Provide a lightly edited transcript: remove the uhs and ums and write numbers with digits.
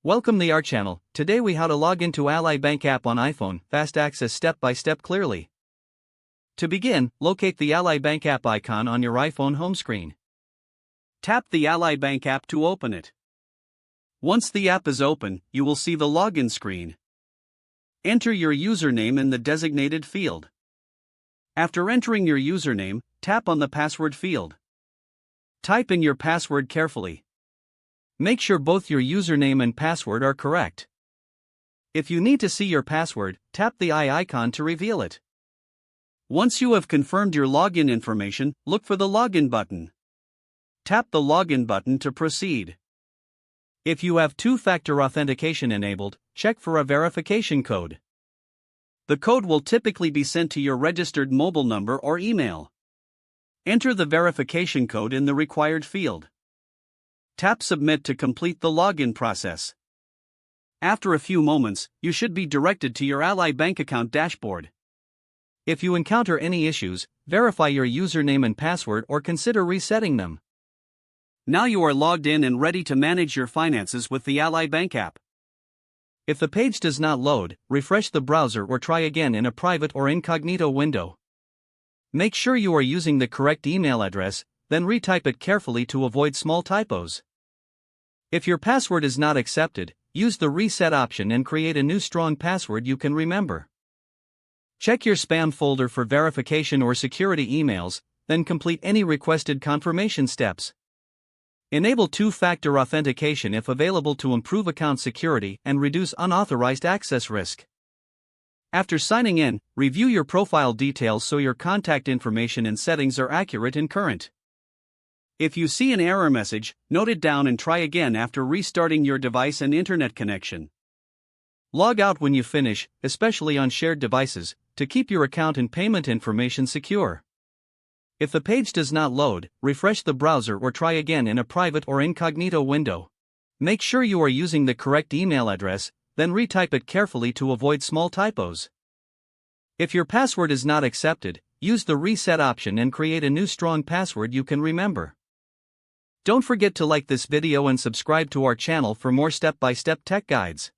Welcome to our channel. Today we how to log into Ally Bank app on iPhone, fast access step by step clearly. To begin, locate the Ally Bank app icon on your iPhone home screen. Tap the Ally Bank app to open it. Once the app is open, you will see the login screen. Enter your username in the designated field. After entering your username, tap on the password field. Type in your password carefully. Make sure both your username and password are correct. If you need to see your password, tap the eye icon to reveal it. Once you have confirmed your login information, look for the login button. Tap the login button to proceed. If you have two-factor authentication enabled, check for a verification code. The code will typically be sent to your registered mobile number or email. Enter the verification code in the required field. Tap Submit to complete the login process. After a few moments, you should be directed to your Ally Bank account dashboard. If you encounter any issues, verify your username and password or consider resetting them. Now you are logged in and ready to manage your finances with the Ally Bank app. If the page does not load, refresh the browser or try again in a private or incognito window. Make sure you are using the correct email address, then retype it carefully to avoid small typos. If your password is not accepted, use the reset option and create a new strong password you can remember. Check your spam folder for verification or security emails, then complete any requested confirmation steps. Enable two-factor authentication if available to improve account security and reduce unauthorized access risk. After signing in, review your profile details so your contact information and settings are accurate and current. If you see an error message, note it down and try again after restarting your device and internet connection. Log out when you finish, especially on shared devices, to keep your account and payment information secure. If the page does not load, refresh the browser or try again in a private or incognito window. Make sure you are using the correct email address, then retype it carefully to avoid small typos. If your password is not accepted, use the reset option and create a new strong password you can remember. Don't forget to like this video and subscribe to our channel for more step-by-step tech guides.